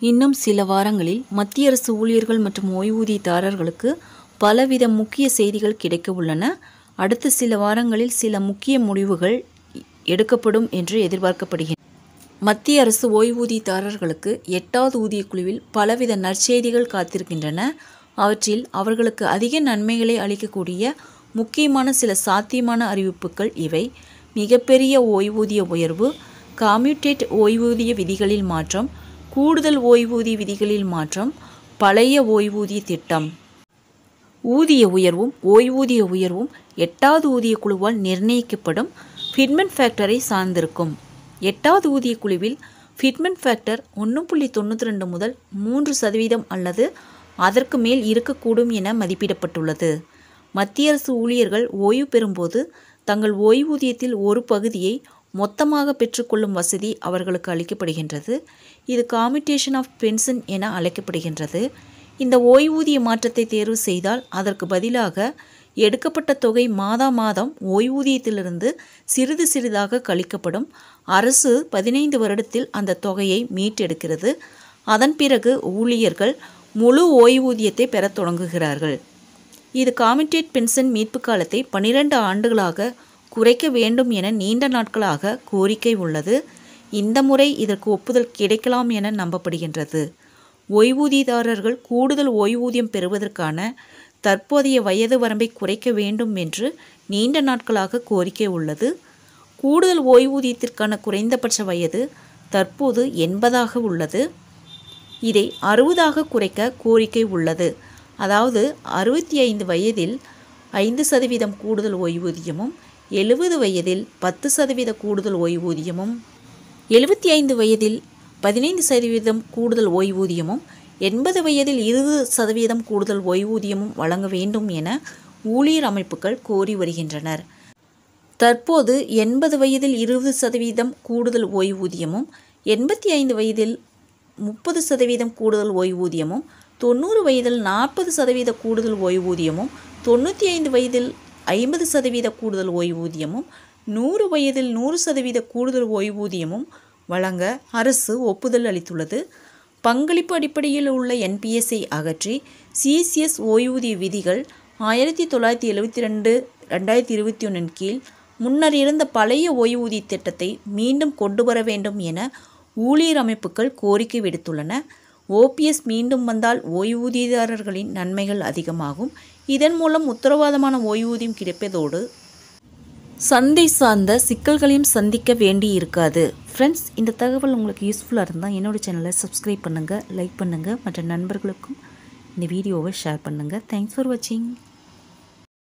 இன்னும் சில வாரங்களில் மத்திய அரசு ஊழியர்கள் மற்றும் ஓய்வூதியதாரர்களுக்கு பலவித முக்கிய செய்திகள் கிடைக்க உள்ளன. அடுத்த சில வாரங்களில் சில முக்கிய முடிவுகள் எடுக்கப்படும் என்று எதிர்பார்க்கப்படுகிறது. மத்திய அரசு ஓய்வூதியதாரர்களுக்கு 8வது ஊதியக்குழுவில் பலவித நற்செய்திகள் காத்திருக்கின்றன. அவற்றில் அவர்களுக்கு அதிக நன்மைகளை அளிக்கக்கூடிய முக்கியமான சில சாத்தியமான அறிவிப்புகள் இவை: மிகப்பெரிய ஓய்வூதிய உயர்வு, கம்யூட்டேட் ஓய்வூதிய விதிகளில் மாற்றம், கூடுதல் ஓய்வூதிய விதிகளில் மாற்றம், பழைய ஓய்வூதிய திட்டம். ஊதிய உயர்வும் ஓய்வூதிய உயர்வும் 8வது ஊதியக்குழுவால் நிர்ணயிக்கப்படும் ஃபிட்மென்ட் ஃபேக்டரை சார்ந்திருக்கும். 8வது ஊதியக்குழுவில் ஃபிட்மென்ட் ஃபேக்டர் 1.92 முதல் 3% அல்லது அதற்கு மேல் இருக்கக்கூடும் என மதிப்பிடப்பட்டுள்ளது. மத்திய அரசு ஊழியர்கள் ஓய்வு பெறும்போது தங்கள் ஓய்வூதியத்தில் ஒரு பகுதியை மொத்தமாக பெற்றுக்கொள்ளும் வசதி அவர்களுக்கு அளிக்கப்படுகின்றது. இது கம்யூட்டேஷன் ஆஃப் பென்ஷன் என அழைக்கப்படுகின்றது. இந்த ஓய்வூதிய மாற்றத்தை தேர்வு செய்தால் அதற்கு பதிலாக எடுக்கப்பட்ட தொகை மாதம் ஓய்வூதியத்திலிருந்து சிறிது சிறிதாக கழிக்கப்படும். அரசு 15 வருடத்தில் அந்த தொகையை மீட்டெடுக்கிறது. அதன் பிறகு ஊழியர்கள் முழு ஓய்வூதியத்தை பெறத் தொடங்குகிறார்கள். இது கம்யூட்டேட் பென்ஷன் மீட்பு காலத்தை 12 ஆண்டுகளாக குறைக்க வேண்டும் என நீண்ட நாட்களாக கோரிக்கை உள்ளது. இந்த முறை இதற்கு ஒப்புதல் கிடைக்கலாம் என நம்பப்படுகின்றது. ஓய்வூதியதாரர்கள் கூடுதல் ஓய்வூதியம் பெறுவதற்கான தற்போதைய வயது வரம்பை குறைக்க வேண்டும் என்று நீண்ட நாட்களாக கோரிக்கை உள்ளது. கூடுதல் ஓய்வூதியத்திற்கான குறைந்தபட்ச வயது தற்போது 80ஆக உள்ளது. இதை 60ஆக குறைக்க கோரிக்கை உள்ளது. அதாவது 65 வயதில் 5% கூடுதல் ஓய்வூதியமும், 70 வயதில் 10% கூடுதல் ஓய்வூதியமும், 75 வயதில் 15% கூடுதல் ஓய்வூதியமும், 80 வயதில் 20% கூடுதல் ஓய்வூதியமும் வழங்க வேண்டும் என ஊழியர் அமைப்புகள் கோரி வருகின்றனர். தற்போது 80 வயதில் 20% கூடுதல் ஓய்வூதியமும், 85 வயதில் 30% கூடுதல் ஓய்வூதியமும், 90 வயதில் 40% கூடுதல் ஓய்வூதியமும், 95 வயதில் 50% கூடுதல் ஓய்வூதியமும், 100 வயதில் 100% கூடுதல் ஓய்வூதியமும் வழங்க அரசு ஒப்புதல் அளித்துள்ளது. பங்களிப்பு அடிப்படையில் உள்ள NPS-ஐ அகற்றி CCS ஓய்வூதிய விதிகள் 1972-2021 கீழ் முன்னர் இருந்த பழைய ஓய்வூதிய திட்டத்தை மீண்டும் கொண்டு வர வேண்டும் என ஊழியர் அமைப்புகள் கோரிக்கை விடுத்துள்ளன. OPS மீண்டும் வந்தால் ஓய்வூதியதாரர்களின் நன்மைகள் அதிகமாகும். இதன் மூலம் உத்தரவாதமான ஓய்வூதியம் கிடைப்பதோடு சந்தை சார்ந்த சிக்கல்களையும் சந்திக்க வேண்டி இருக்காது. ஃப்ரெண்ட்ஸ், இந்த தகவல் உங்களுக்கு யூஸ்ஃபுல்லாக இருந்தால் என்னோட சேனலை சப்ஸ்கிரைப் பண்ணுங்கள், லைக் பண்ணுங்கள், மற்ற நண்பர்களுக்கும் இந்த வீடியோவை ஷேர் பண்ணுங்கள். தேங்க்ஸ் ஃபார் வாட்சிங்.